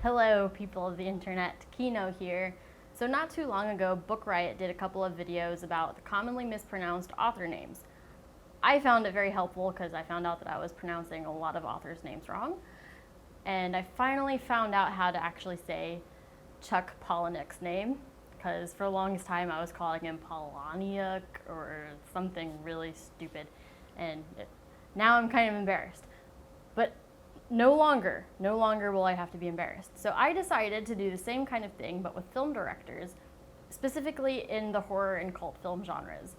Hello, people of the internet. Kino here. So not too long ago, Book Riot did a couple of videos about the commonly mispronounced author names. I found it very helpful because I found out that I was pronouncing a lot of authors' names wrong. And I finally found out how to actually say Chuck Palahniuk's name, because for the longest time I was calling him Palahniuk or something really stupid. And now I'm kind of embarrassed. But no longer will I have to be embarrassed. So I decided to do the same kind of thing, but with film directors, specifically in the horror and cult film genres.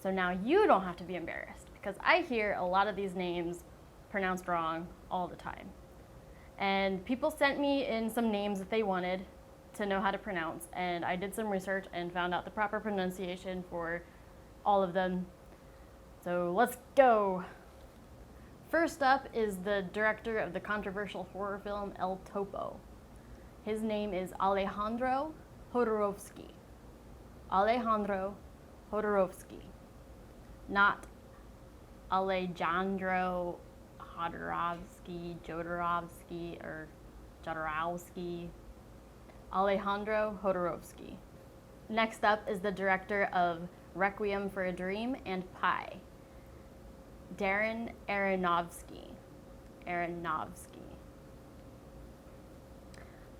So now you don't have to be embarrassed, because I hear a lot of these names pronounced wrong all the time. And people sent me in some names that they wanted to know how to pronounce, and I did some research and found out the proper pronunciation for all of them. So let's go. First up is the director of the controversial horror film El Topo. His name is Alejandro Jodorowsky. Alejandro Jodorowsky. Not Alejandro Jodorowsky, or Jodorowsky. Alejandro Jodorowsky. Next up is the director of Requiem for a Dream and Pi. DARREN ARONOFSKY.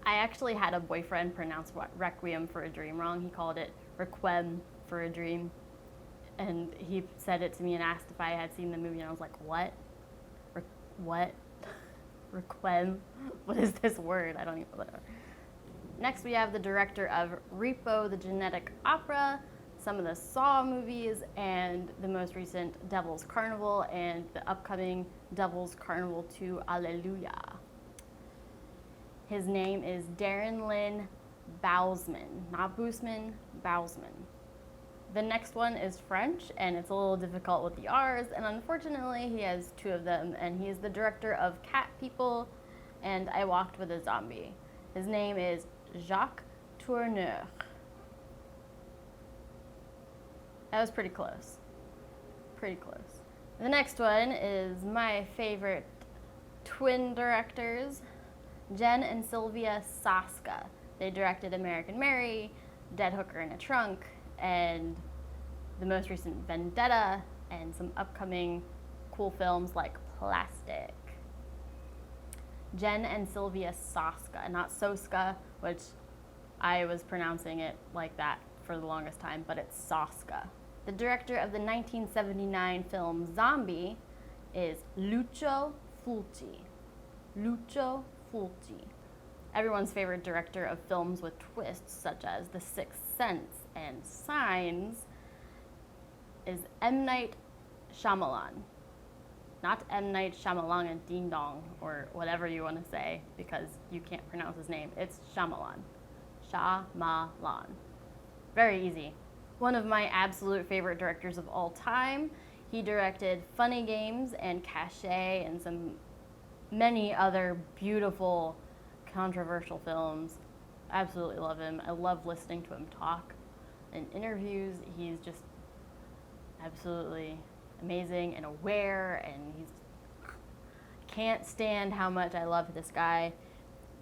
I actually had a boyfriend pronounce Requiem for a Dream wrong. He called it Requiem for a Dream. And he said it to me and asked if I had seen the movie, and I was like, what? What? Requiem? What is this word? I don't even know. Next we have the director of Repo, the Genetic Opera, some of the Saw movies, and the most recent Devil's Carnival, and the upcoming Devil's Carnival 2, Alleluia. His name is Darren Lynn BOUSMAN, not BOUSMAN, BOUSMAN. The next one is French, and it's a little difficult with the R's, and unfortunately he has two of them, and he's the director of Cat People and I Walked with a Zombie. His name is Jacques Tourneur. That was pretty close. Pretty close. The next one is my favorite twin directors, Jen and Sylvia SOSKA. They directed American Mary, Dead Hooker in a Trunk, and the most recent Vendetta, and some upcoming cool films like Plastic. Jen and Sylvia SOSKA, not SOSKA, which I was pronouncing it like that for the longest time, but it's SOSKA. The director of the 1979 film Zombie is Lucio Fulci. Lucio Fulci. Everyone's favorite director of films with twists such as The Sixth Sense and Signs is M. Night Shyamalan. Not M. Night Shyamalan and Ding Dong, or whatever you want to say, because you can't pronounce his name. It's Shyamalan. Shyamalan. Very easy. One of my absolute favorite directors of all time. He directed Funny Games and Caché and many other beautiful, controversial films. Absolutely love him. I love listening to him talk in interviews. He's just absolutely amazing and aware, and can't stand how much I love this guy.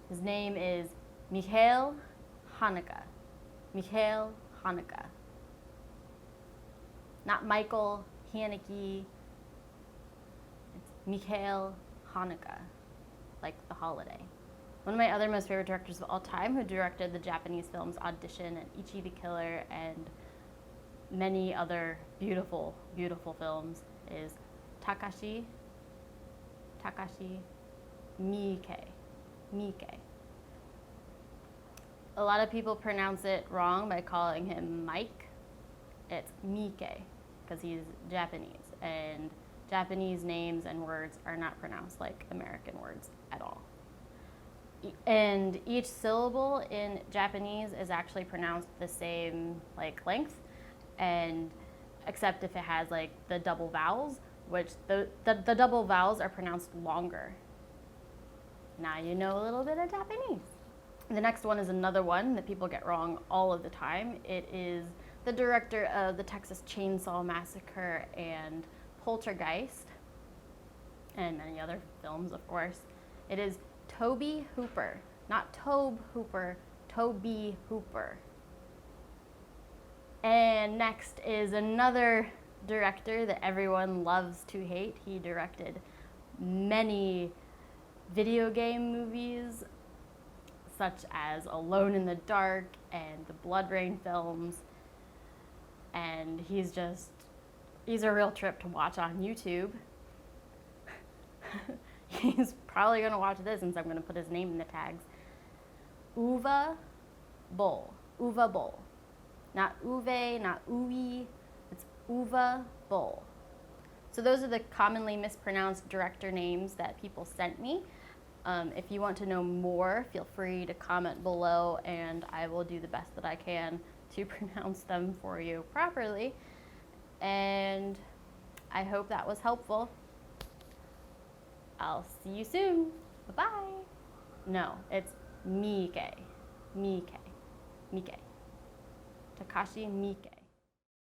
His name is Michael Haneke. Michael Haneke. Not Michael Haneke. It's Michael Haneke, like the holiday. One of my other most favorite directors of all time, who directed the Japanese films Audition and Ichi the Killer and many other beautiful, beautiful films, is Takashi Miike. A lot of people pronounce it wrong by calling him Mike. It's Miike, because he's Japanese, and Japanese names and words are not pronounced like American words at all. And each syllable in Japanese is actually pronounced the same length, and except if it has the double vowels, which the double vowels are pronounced longer. Now you know a little bit of Japanese. The next one is another one that people get wrong all of the time. It is the director of the Texas Chainsaw Massacre and Poltergeist, and many other films, of course. It is Tobe Hooper. Not Tobe Hooper, Tobe Hooper. And next is another director that everyone loves to hate. He directed many video game movies, such as Alone in the Dark and the Blood Rain films. And he's a real trip to watch on YouTube. He's probably gonna watch this since I'm gonna put his name in the tags. Uwe Boll. Uwe Boll. Not Uwe, not Uwe. It's Uwe Boll. So those are the commonly mispronounced director names that people sent me. If you want to know more, feel free to comment below and I will do the best that I can to pronounce them for you properly. And I hope that was helpful. I'll see you soon. Bye-bye. No, it's Mike. Takashi Miike.